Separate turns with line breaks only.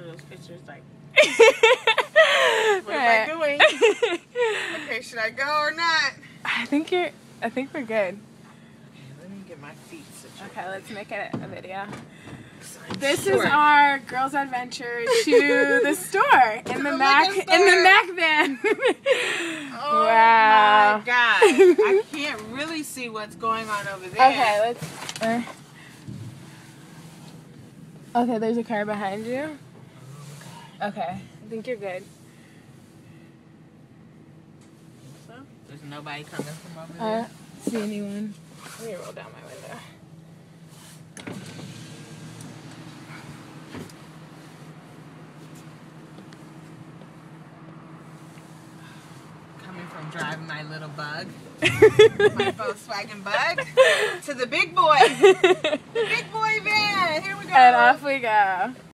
one of those pictures like,
what am I doing?
Okay, should I go or not?
I think we're good.
Okay, let me get my feet situated.
Okay, let's make it a video.
I'm
This
short.
is our girls' adventure to the store in the Mac van.
Oh
Wow.
my God. I can't really see what's going on over there.
Okay, let's. Okay, there's a car behind you. Okay, I think you're good.
So, there's nobody coming from over
I
there.
don't see anyone. Let me roll down my window.
Coming from driving my little bug, my Volkswagen bug, to the big boy. The big boy van. Here we go.
And off we go.